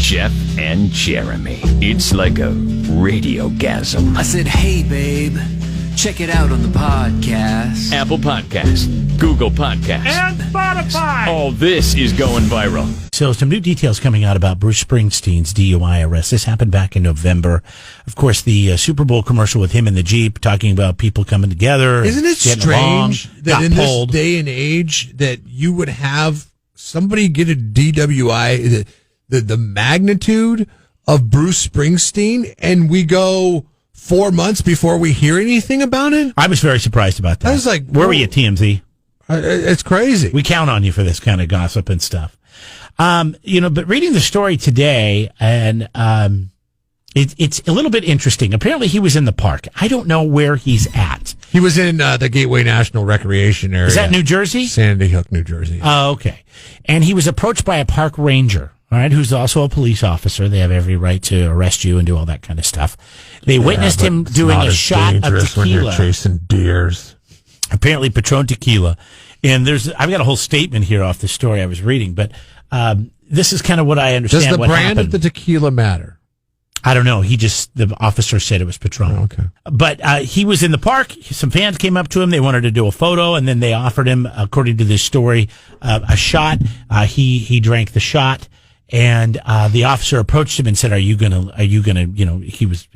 Jeff and Jeremy. It's like a radiogasm. I said, hey, babe, check it out on the podcast. Apple Podcast, Google Podcast, and Spotify. All this is going viral. So some new details coming out about Bruce Springsteen's DUI arrest. This happened back in November. Of course, the Super Bowl commercial with him in the Jeep talking about people coming together. Isn't it strange that in this day and age that you would have somebody get a DWI, the magnitude of Bruce Springsteen, and we go 4 months before we hear anything about it? I was very surprised about that. I was like, where were you, TMZ? It's crazy. We count on you for this kind of gossip and stuff. But reading the story today, and it's a little bit interesting. Apparently, he was in the park. I don't know where he's at. He was in the Gateway National Recreation Area. Is that New Jersey? Sandy Hook, New Jersey. Oh, okay. And he was approached by a park ranger, all right, who's also a police officer. They have every right to arrest you and do all that kind of stuff. They witnessed him doing a shot of tequila. When you're chasing deers. Apparently, Patron tequila. And I've got a whole statement here off the story I was reading, but this is kind of what I understand. Does the what brand happened. of the tequila matter? I don't know. The officer said it was Patron. Oh, okay. But he was in the park. Some fans came up to him. They wanted to do a photo, and then they offered him, according to this story, a shot. He drank the shot, and the officer approached him and said, "Are you gonna?" He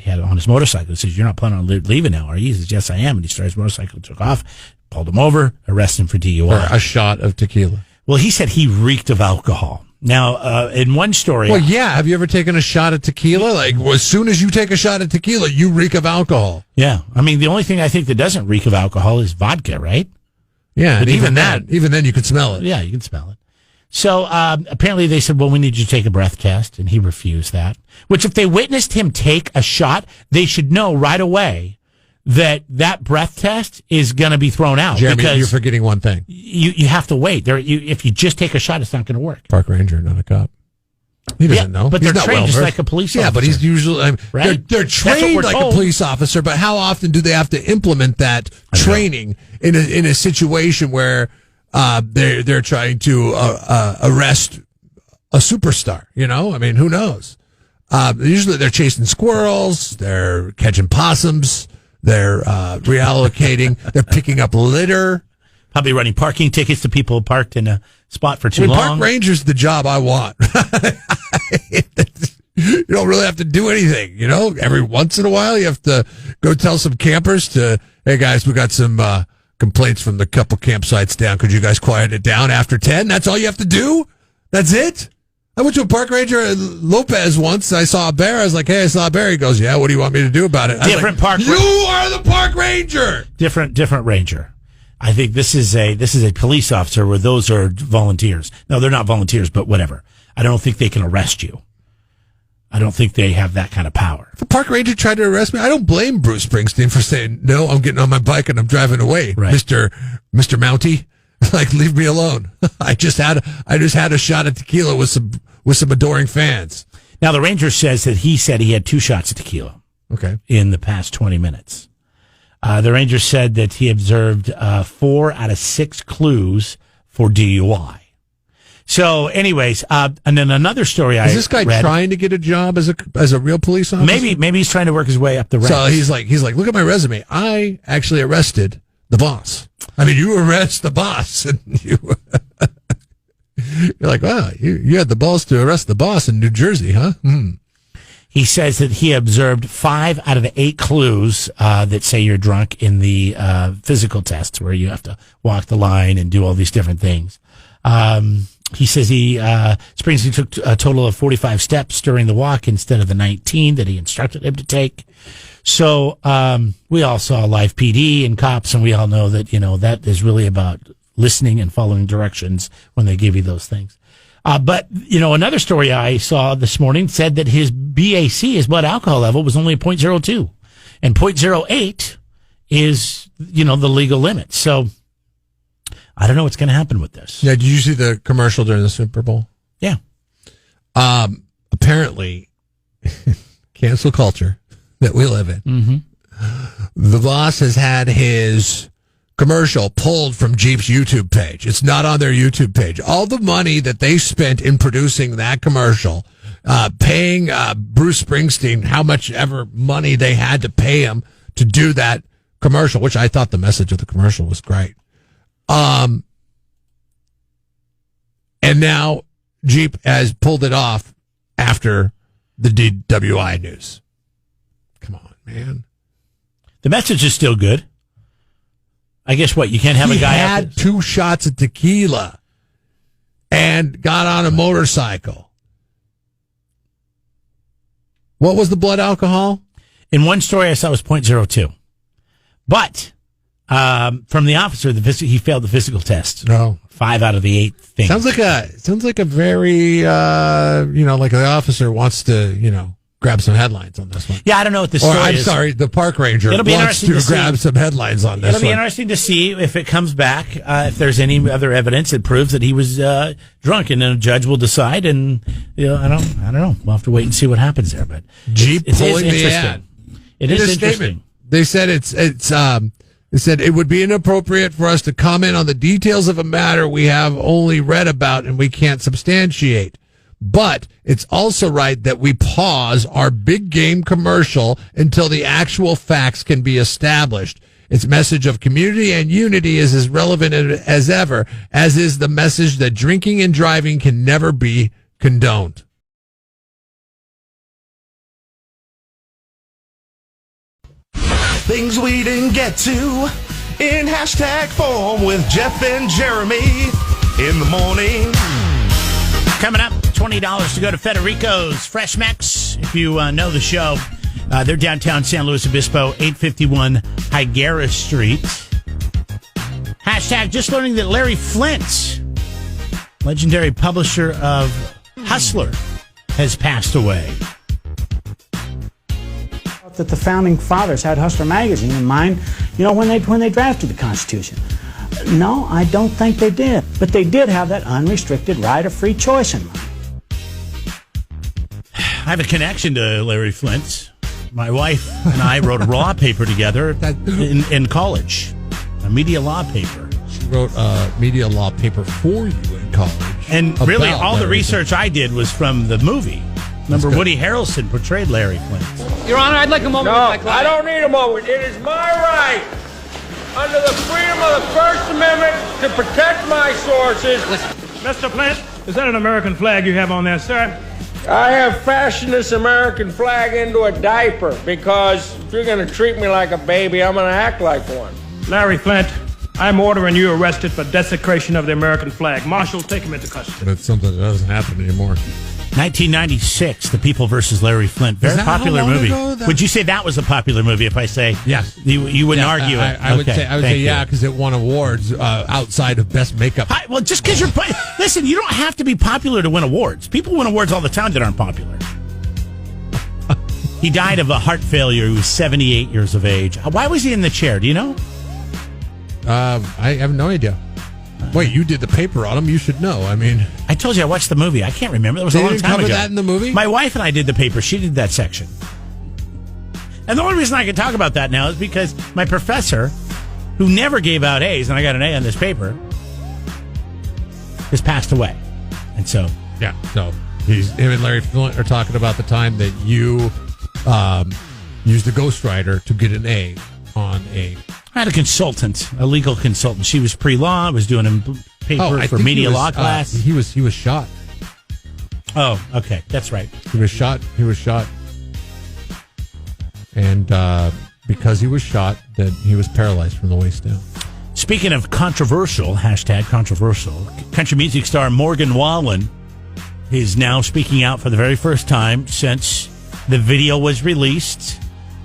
had it on his motorcycle. He says, "You're not planning on leaving now, are you?" He says, "Yes, I am." And he started his motorcycle, took off, pulled him over, arrested him for DUI. Or a shot of tequila. Well, he said he reeked of alcohol. Now, in one story... Well, yeah. Have you ever taken a shot of tequila? Like, as soon as you take a shot of tequila, you reek of alcohol. Yeah. I mean, the only thing I think that doesn't reek of alcohol is vodka, right? Yeah. But even then, you can smell it. Yeah, you can smell it. So, apparently they said, well, we need you to take a breath test, and he refused that. Which, if they witnessed him take a shot, they should know right away that breath test is going to be thrown out. Jeremy, because you're forgetting one thing. You have to wait. If you just take a shot, it's not going to work. Park ranger, not a cop. He doesn't know. But he's they're not trained just well-versed. like a police officer. Yeah, but he's usually... right? They're trained like a police officer, but how often do they have to implement that training in a situation where they're trying to arrest a superstar? You know? I mean, who knows? Usually they're chasing squirrels, they're catching possums, they're reallocating, they're picking up litter. Probably running parking tickets to people parked in a spot for too long. Park ranger's the job I want. You don't really have to do anything, you know? Every once in a while, you have to go tell some campers hey guys, we got some complaints from the couple campsites down. Could you guys quiet it down after 10? That's all you have to do? That's it? I went to a park ranger at Lopez once. I saw a bear. I was like, hey, I saw a bear. He goes, yeah, what do you want me to do about it? You are the park ranger. Different ranger. I think this is a police officer where those are volunteers. No, they're not volunteers, but whatever. I don't think they can arrest you. I don't think they have that kind of power. If a park ranger tried to arrest me, I don't blame Bruce Springsteen for saying, no, I'm getting on my bike and I'm driving away. Right. Mr. Mountie, like, leave me alone. I just had a shot of tequila with some adoring fans. Now, the ranger says that he said he had 2 shots of tequila. Okay. In the past 20 minutes. The ranger said that he observed 4 out of 6 clues for DUI. So, anyways, and then another story Is this guy trying to get a job as a real police officer? Maybe he's trying to work his way up the ranks. So he's like, look at my resume. I actually arrested the boss. I mean, you arrest the boss, and you're like, wow, you had the balls to arrest the boss in New Jersey, huh? Hmm. He says that he observed 5 out of the 8 clues that say you're drunk in the physical tests, where you have to walk the line and do all these different things. He says Springsteen took a total of 45 steps during the walk instead of the 19 that he instructed him to take. So we all saw live PD and cops, and we all know that, that is really about listening and following directions when they give you those things. But another story I saw this morning said that his BAC, his blood alcohol level, was only 0.02. And 0.08 is, the legal limit. So I don't know what's going to happen with this. Yeah, did you see the commercial during the Super Bowl? Yeah. Apparently, cancel culture that we live in. Mm-hmm. The boss has had his commercial pulled from Jeep's YouTube page. It's not on their YouTube page. All the money that they spent in producing that commercial paying Bruce Springsteen how much ever money they had to pay him to do that commercial, which I thought the message of the commercial was great. And now Jeep has pulled it off after the DWI news. Come on, man. The message is still good. I guess what, you can't have a guy had 2 shots of tequila and got on a motorcycle. What was the blood alcohol? In one story I saw it was 0.02. But from the officer, he failed the physical test. No. 5 out of the 8 things. Sounds like a very like the officer wants to, grab some headlines on this one. Yeah, I don't know what the story is. Sorry, the park ranger wants to grab some headlines on this one. It'll be interesting to see if it comes back, if there's any other evidence that proves that he was drunk, and then a judge will decide. And I don't know. We'll have to wait and see what happens there. But Jeep it is pulling the interesting. ad. It is interesting. They said they said it would be inappropriate for us to comment on the details of a matter we have only read about and we can't substantiate. But it's also right that we pause our big game commercial until the actual facts can be established. Its message of community and unity is as relevant as ever, as is the message that drinking and driving can never be condoned. Things we didn't get to in hashtag form with Jeff and Jeremy in the morning. Coming up, $20 to go to Federico's Fresh Mex. If you know the show, they're downtown San Luis Obispo, 851 Higuera Street. Hashtag just learning that Larry Flint, legendary publisher of Hustler, has passed away. That the founding fathers had Hustler magazine in mind, when they drafted the Constitution. No, I don't think they did. But they did have that unrestricted right of free choice in mind. I have a connection to Larry Flint. My wife and I wrote a law paper together in college, a media law paper. She wrote a media law paper for you in college. And really, all the Larry research I did was from the movie. Remember, Woody Harrelson portrayed Larry Flint. Your Honor, I'd like a moment with my client. I don't need a moment. It is my right, under the freedom of the First Amendment, to protect my sources. Mr. Flint, is that an American flag you have on there, sir? I have fashioned this American flag into a diaper because if you're going to treat me like a baby, I'm going to act like one. Larry Flint, I'm ordering you arrested for desecration of the American flag. Marshal, take him into custody. That's something that doesn't happen anymore. 1996, The People versus Larry Flint. Very popular movie. Would you say that was a popular movie if I say yes? You wouldn't argue it? I would say yeah, because it won awards outside of Best Makeup. Well, just because you're... Listen, you don't have to be popular to win awards. People win awards all the time that aren't popular. He died of a heart failure. He was 78 years of age. Why was he in the chair? Do you know? I have no idea. Wait, you did the paper on him. You should know. I mean, I told you I watched the movie. I can't remember. That was a long time ago. They didn't cover that in the movie? My wife and I did the paper. She did that section. And the only reason I can talk about that now is because my professor, who never gave out A's, and I got an A on this paper, has passed away. And so... Yeah, so him and Larry Flint are talking about the time that you used a ghostwriter to get an A on a... I had a consultant, a legal consultant. She was pre-law, was doing a paper for media law class. He was shot. Oh, okay, that's right. He was shot. And because he was shot, then he was paralyzed from the waist down. Speaking of controversial, hashtag controversial, country music star Morgan Wallen is now speaking out for the very first time since the video was released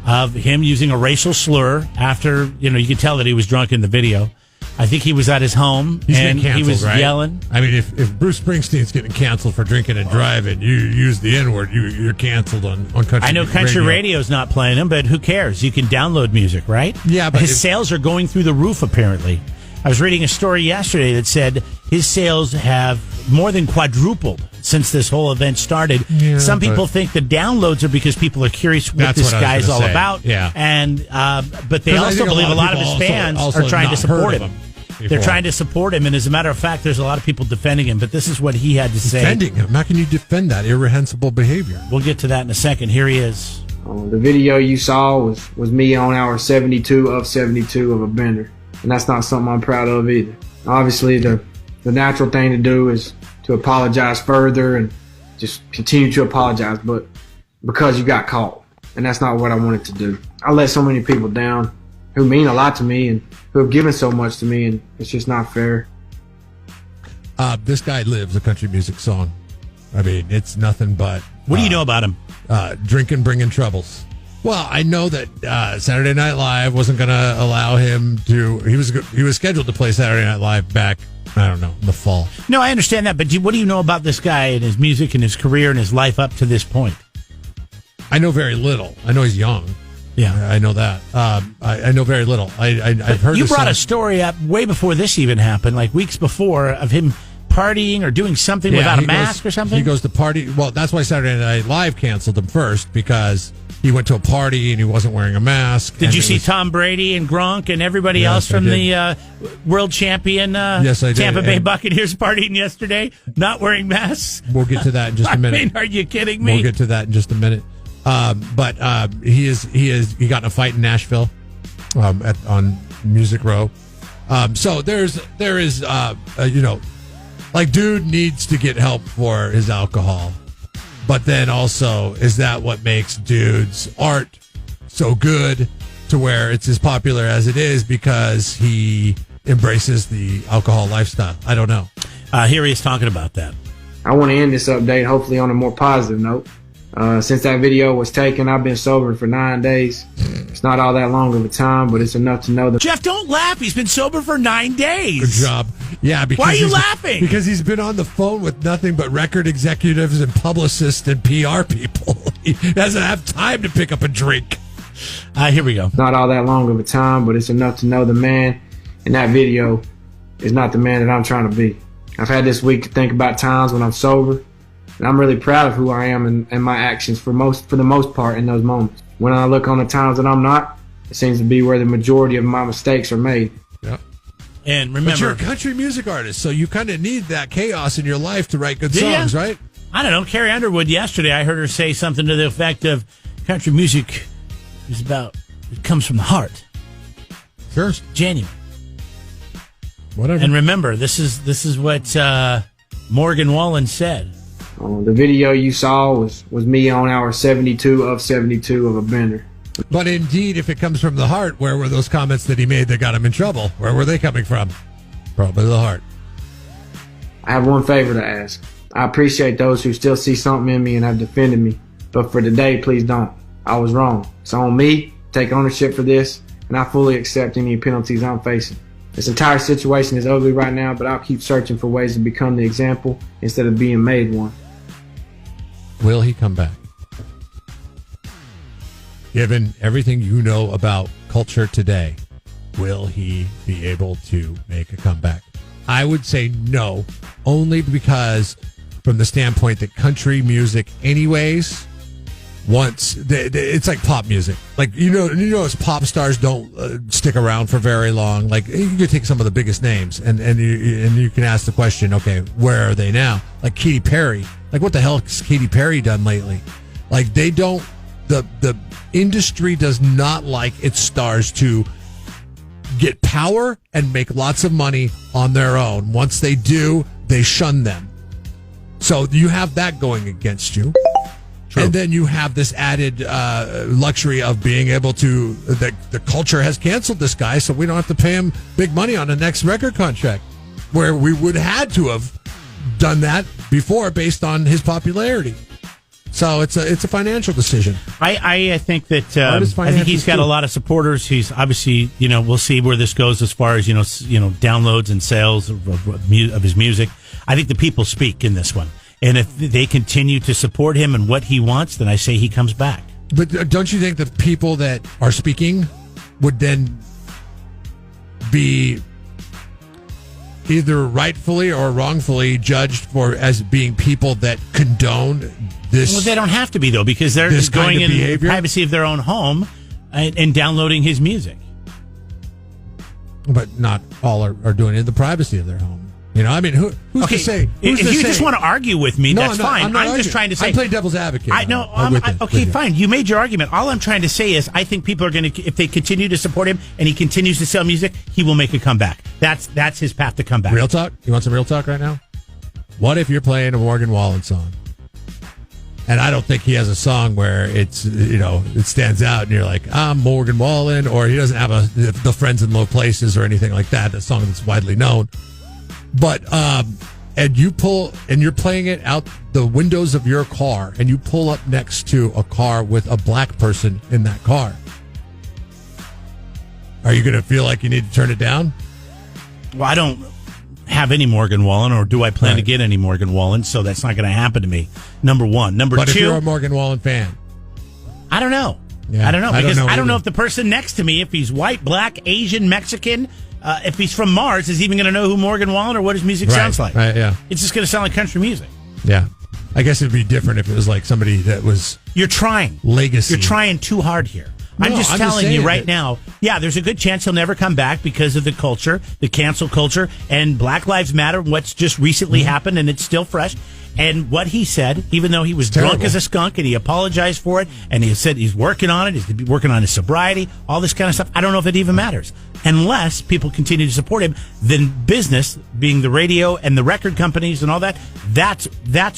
of him using a racial slur after, you could tell that he was drunk in the video. I think he was at his home and he was yelling. I mean, if Bruce Springsteen's getting canceled for drinking and driving, you use the N-word, you're canceled on country radio. I know country radio's not playing him, but who cares? You can download music, right? Yeah, but his sales are going through the roof, apparently. I was reading a story yesterday that said his sales have more than quadrupled since this whole event started. Yeah, some people think the downloads are because people are curious what this guy's all about. Yeah. And but they also believe a lot of his fans are trying to support him. They're trying to support him, and as a matter of fact, there's a lot of people defending him, but this is what he had to say. Defending him? How can you defend that irreprehensible behavior? We'll get to that in a second. Here he is. The video you saw was me on hour 72 of 72 of a bender, and that's not something I'm proud of either. Obviously, the natural thing to do is to apologize further and just continue to apologize, but because you got caught, and that's not what I wanted to do. I let so many people down who mean a lot to me and who have given so much to me, and it's just not fair. This guy lives a country music song. I mean, it's nothing but... What do you know about him? Drinking, bringing troubles. Well, I know that Saturday Night Live wasn't going to allow him to... He was scheduled to play Saturday Night Live back, I don't know, in the fall. No, I understand that, but what do you know about this guy and his music and his career and his life up to this point? I know very little. I know he's young. Yeah, I know that. I know very little. I've heard. You brought a story up way before this even happened, like weeks before, of him partying or doing something without a mask or something. He goes to party. Well, that's why Saturday Night Live canceled him first, because he went to a party and he wasn't wearing a mask. Did you see Tom Brady and Gronk and everybody else from the world champion yes, I did. Tampa Bay Buccaneers partying yesterday, not wearing masks? We'll get to that in just a minute. I mean, are you kidding me? We'll get to that in just a minute. But he got in a fight in Nashville on Music Row. So there is like, dude needs to get help for his alcohol. But then also, is that what makes dude's art so good to where it's as popular as it is because he embraces the alcohol lifestyle? I don't know. Here he is talking about that. I want to end this update hopefully on a more positive note. Since that video was taken, I've been sober for 9 days. It's not all that long of a time, but it's enough to know that... Jeff, don't laugh. He's been sober for 9 days. Good job. Yeah, because why are you laughing? Because he's been on the phone with nothing but record executives and publicists and PR people. He doesn't have time to pick up a drink. Here we go. Not all that long of a time, but it's enough to know the man in that video is not the man that I'm trying to be. I've had this week to think about times when I'm sober, and I'm really proud of who I am and my actions for the most part in those moments. When I look on the times that I'm not, it seems to be where the majority of my mistakes are made. Yeah. And remember, but you're a country music artist, so you kind of need that chaos in your life to write good songs, right? I don't know. Carrie Underwood yesterday, I heard her say something to the effect of country music is about, it comes from the heart. Sure. It's genuine. Whatever. And remember, this is what Morgan Wallen said. The video you saw was me on hour 72 of 72 of a bender. But indeed, if it comes from the heart, where were those comments that he made that got him in trouble? Where were they coming from? Probably the heart. I have one favor to ask. I appreciate those who still see something in me and have defended me. But for today, please don't. I was wrong. It's on me. Take ownership for this, and I fully accept any penalties I'm facing. This entire situation is ugly right now, but I'll keep searching for ways to become the example instead of being made one. Will he come back? Given everything you know about culture today, will he be able to make a comeback? I would say no, only because from the standpoint that country music anyways, it's like pop music. Like, you know, as pop stars don't stick around for very long. Like, you can take some of the biggest names and you can ask the question, okay, where are they now? Like Katy Perry. Like, what the hell has Katy Perry done lately? Like, they don't, the industry does not like its stars to get power and make lots of money on their own. Once they do, they shun them. So you have that going against you. True. And then you have this added luxury of being able to, the culture has canceled this guy, so we don't have to pay him big money on the next record contract, where we would have had to have done that before based on his popularity. So it's a financial decision. I think that I think he's got a lot of supporters. He's obviously, we'll see where this goes as far as downloads and sales of his music. I think the people speak in this one, and if they continue to support him and what he wants, then I say he comes back. But don't you think the people that are speaking would then be either rightfully or wrongfully judged for as being people that condone this? Well, they don't have to be, though, because they're just going in the privacy of their own home and downloading his music. But not all are doing it in the privacy of their home. You know, I mean, who's to say? If you just want to argue with me, that's fine. I'm just trying to say. I play devil's advocate. I know. Okay, fine. You made your argument. All I'm trying to say is, I think people are going to, if they continue to support him and he continues to sell music, he will make a comeback. That's his path to come back. Real talk. You want some real talk right now? What if you're playing a Morgan Wallen song? And I don't think he has a song where it's, you know, it stands out and you're like, I'm Morgan Wallen, or he doesn't have the Friends in Low Places or anything like that, a song that's widely known. But, and you're playing it out the windows of your car, and you pull up next to a car with a black person in that car. Are you going to feel like you need to turn it down? Well, I don't have any Morgan Wallen, or do I plan to get any Morgan Wallen? So that's not going to happen to me. Number one. Number two. But if you're a Morgan Wallen fan, I don't know. Yeah, I don't know, because I don't know either. if the person next to me, if he's white, black, Asian, Mexican, if he's from Mars, is even going to know who Morgan Wallen or what his music sounds like. Right, yeah. It's just going to sound like country music. Yeah. I guess it'd be different if it was like somebody that was... You're trying. Legacy. You're trying too hard here. No, I'm just telling you right now, yeah, there's a good chance he'll never come back because of the culture, the cancel culture, and Black Lives Matter, what's just recently happened, and it's still fresh. And what he said, even though he was drunk as a skunk and he apologized for it, and he said he's working on it, he's working on his sobriety, all this kind of stuff, I don't know if it even matters. Unless people continue to support him, then business, being the radio and the record companies and all that, that's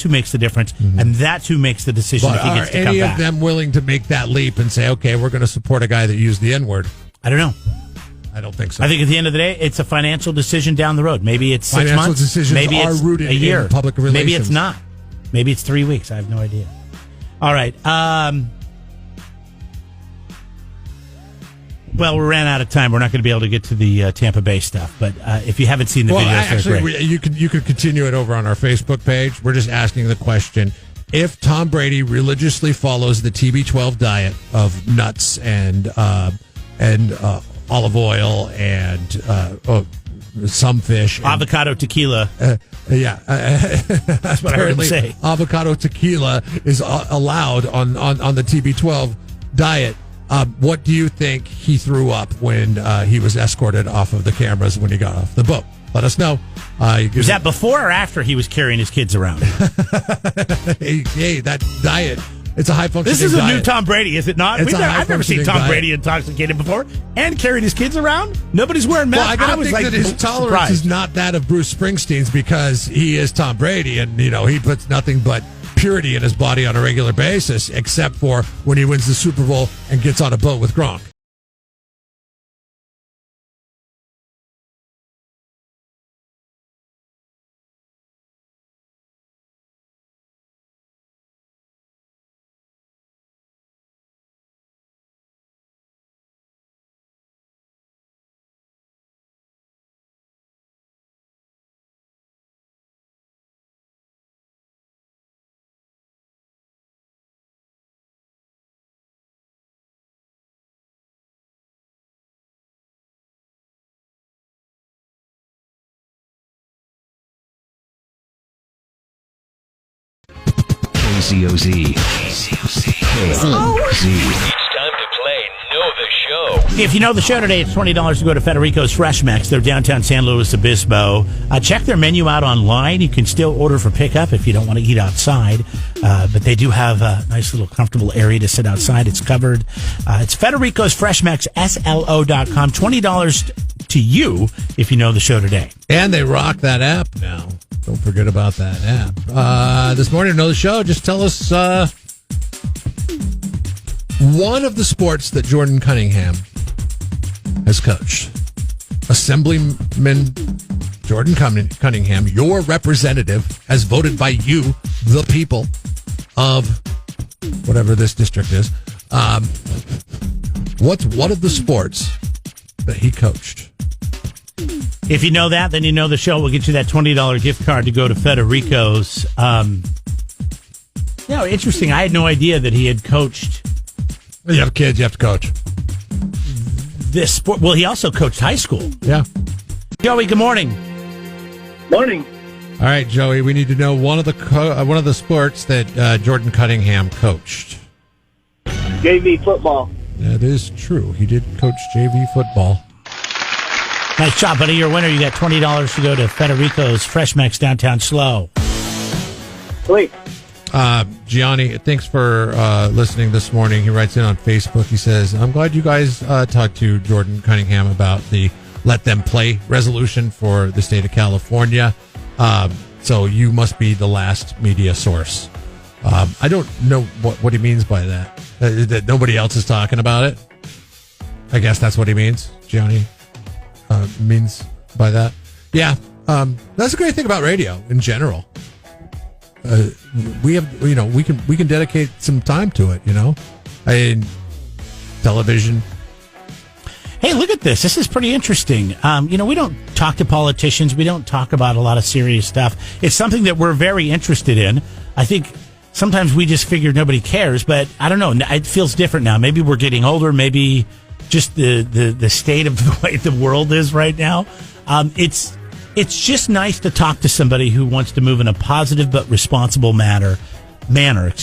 who makes the difference, and that's who makes the decision if he gets to come back. Are any of them willing to make that leap and say, okay, we're going to support a guy that used the N-word? I don't know. I don't think so. I think at the end of the day, it's a financial decision down the road. Maybe it's 6 financial months. Decisions Maybe it's rooted a year. In public relations. Maybe it's not. Maybe it's 3 weeks. I have no idea. All right. Well, we ran out of time. We're not going to be able to get to the Tampa Bay stuff. But if you haven't seen the videos, they're great. You could continue it over on our Facebook page. We're just asking the question: if Tom Brady religiously follows the TB12 diet of nuts and olive oil and some fish, avocado tequila. That's what I heard him say. Avocado tequila is allowed on the TB12 diet. What do you think he threw up when he was escorted off of the cameras when he got off the boat? Let us know. Was that before or after he was carrying his kids around? hey, that diet. It's a high-functioning diet. This is a new Tom Brady, is it not? I've never seen Tom diet. Brady intoxicated before and carried his kids around. Nobody's wearing masks. Well, I gotta think that his tolerance is not that of Bruce Springsteen's, because he is Tom Brady, and he puts nothing but purity in his body on a regular basis, except for when he wins the Super Bowl and gets on a boat with Gronk. KCOZ. It's time to play Know the Show. If you know the show today, it's $20 to go to Federico's Fresh Max. They're downtown San Luis Obispo. Check their menu out online. You can still order for pickup if you don't want to eat outside. But they do have a nice little comfortable area to sit outside. It's covered. It's Federico's Fresh Max, SLO.com. $20 to you if you know the show today. And they rock that app now. Don't forget about that app. This morning, know the show. Just tell us one of the sports that Jordan Cunningham has coached. Assemblyman Jordan Cunningham, your representative, as voted by you, the people of whatever this district is. What's one of the sports that he coached? If you know that, then you know the show. We'll get you that $20 gift card to go to Federico's. Interesting. I had no idea that he had coached. You have kids, you have to coach. This sport. Well, he also coached high school. Yeah. Joey, good morning. Morning. All right, Joey, we need to know one of the sports that Jordan Cunningham coached. JV football. That is true. He did coach JV football. Nice job, buddy. You're a winner. You got $20 to go to Federico's Fresh Mex downtown Slow. Sweet. Gianni, thanks for listening this morning. He writes in on Facebook. He says, I'm glad you guys talked to Jordan Cunningham about the Let Them Play resolution for the state of California. So you must be the last media source. I don't know what he means by that. That nobody else is talking about it. I guess that's what he means, Gianni means by that. Yeah, that's a great thing about radio in general. We have, we can dedicate some time to it. Television. Hey, look at this. This is pretty interesting. We don't talk to politicians. We don't talk about a lot of serious stuff. It's something that we're very interested in. I think sometimes we just figure nobody cares, but I don't know. It feels different now. Maybe we're getting older. Maybe just the state of the way the world is right now. It's just nice to talk to somebody who wants to move in a positive but responsible manner. And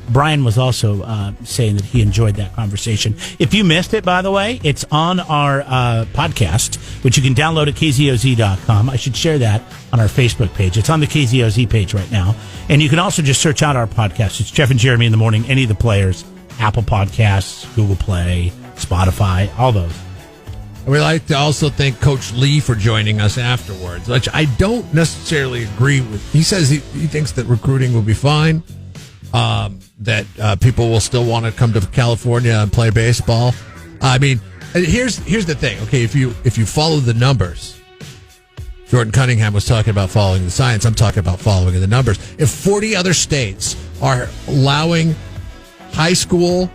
Brian was also saying that he enjoyed that conversation. If you missed it, by the way, it's on our podcast, which you can download at kzoz.com. I should share that on our Facebook page. It's on the KZOZ page right now. And you can also just search out our podcast. It's Jeff and Jeremy in the Morning, any of the players, Apple Podcasts, Google Play, Spotify, all those. We'd like to also thank Coach Lee for joining us afterwards, which I don't necessarily agree with. He says he thinks that recruiting will be fine, that people will still want to come to California and play baseball. I mean, here's the thing. Okay, if you follow the numbers, Jordan Cunningham was talking about following the science. I'm talking about following the numbers. If 40 other states are allowing high school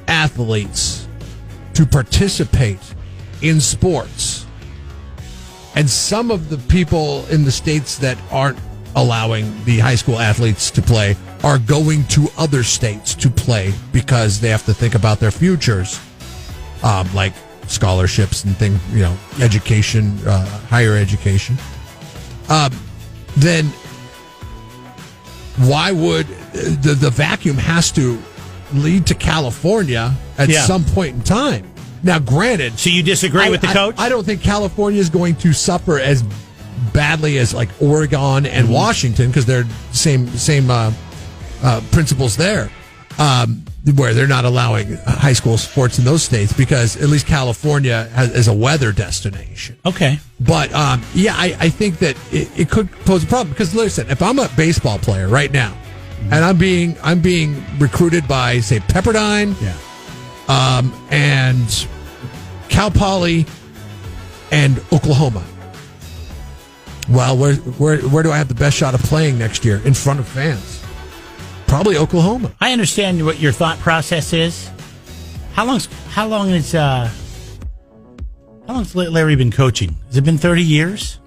athletes to participate in sports, and some of the people in the states that aren't allowing the high school athletes to play are going to other states to play because they have to think about their futures, like scholarships and things, education, higher education, then why would the vacuum has to lead to California at some point in time? Now, granted, so you disagree with the coach? I don't think California is going to suffer as badly as like Oregon and Washington, because they're same principles there, where they're not allowing high school sports in those states, because at least California is a weather destination. Okay, but I think that it could pose a problem, because listen, if I'm a baseball player right now, and I'm being recruited by, say, Pepperdine, and Cal Poly, and Oklahoma. Well, where do I have the best shot of playing next year in front of fans? Probably Oklahoma. I understand what your thought process is. How long has Larry been coaching? Has it been 30 years?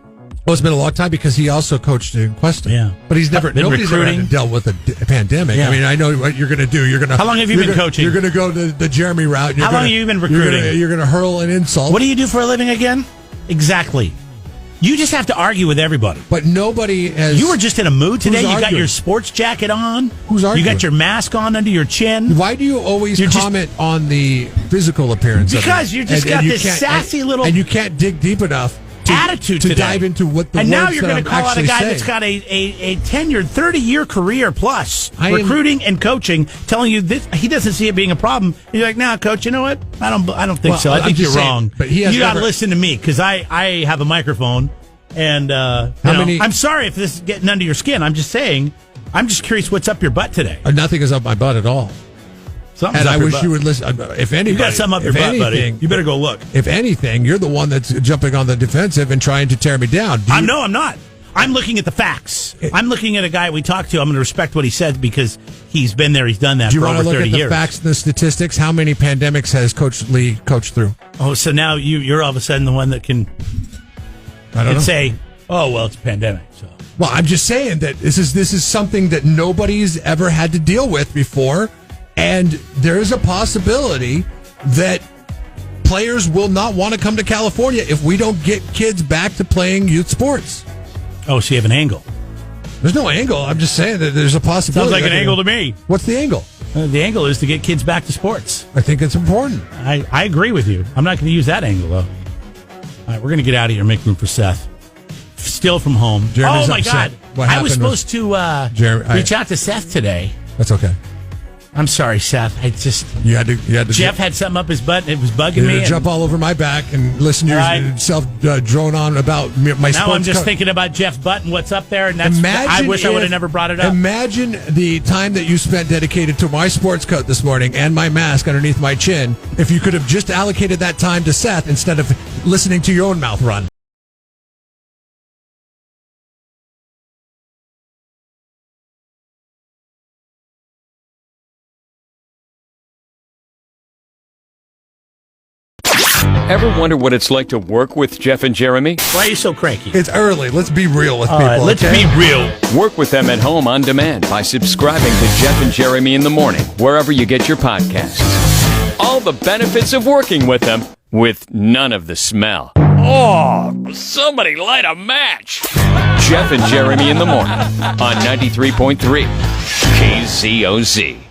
Well, it's been a long time, because he also coached in Cuesta. Yeah, but nobody's ever had to deal with a pandemic. Yeah. I mean, I know what you're going to do. How long have you been coaching? You're going to go to the Jeremy route. How long have you been recruiting? You're going to hurl an insult. What do you do for a living again? Exactly. You just have to argue with everybody. But nobody has... You were just in a mood today. You arguing? got your sports jacket on. Who's arguing? You got your mask on under your chin. Why do you always comment on the physical appearance because of it? you just got this sassy little... And you can't dig deep enough attitude to today. Dive into what the and words now you're going to call out a guy saying. That's got a tenured 30-year career plus recruiting and coaching, telling you this, he doesn't see it being a problem. You're like, nah, coach, you know what? I don't think so. I think you're wrong. But you got to listen to me, because I have a microphone, and I'm sorry if this is getting under your skin. I'm just saying. I'm just curious what's up your butt today. Nothing is up my butt at all. Something's and up I your wish butt. you would listen. If anybody, you got something up your butt, buddy. You better go look. If anything, you're the one that's jumping on the defensive and trying to tear me down. I'm not. I'm looking at the facts. I'm looking at a guy we talked to. I'm going to respect what he says, because he's been there. He's done that for over 30 years. Do you want to look at the facts and the statistics? How many pandemics has Coach Lee coached through? Oh, so now you're all of a sudden the one that can say, oh, well, it's a pandemic. So. Well, I'm just saying that this is something that nobody's ever had to deal with before. And there is a possibility that players will not want to come to California if we don't get kids back to playing youth sports. Oh, so you have an angle? There's no angle. I'm just saying that there's a possibility. Sounds like an angle to me. What's the angle? The angle is to get kids back to sports. I think it's important. I agree with you. I'm not going to use that angle, though. All right, we're going to get out of here and make room for Seth. Still from home. Jeremy's oh, my upset. God. I was supposed to reach out to Seth today. That's okay. I'm sorry, Seth. You had to. Jeff had something up his butt, and it was bugging me. Jump all over my back and listen to yourself drone on about my sports. Now I'm just thinking about Jeff Button, what's up there, and I wish I would have never brought it up. Imagine the time that you spent dedicated to my sports coat this morning and my mask underneath my chin if you could have just allocated that time to Seth instead of listening to your own mouth run. Ever wonder what it's like to work with Jeff and Jeremy? Why are you so cranky? It's early. Let's be real with people. Let's be real. Work with them at home on demand by subscribing to Jeff and Jeremy in the morning, wherever you get your podcasts. All the benefits of working with them, with none of the smell. Oh, somebody light a match. Jeff and Jeremy in the morning on 93.3 KZOZ.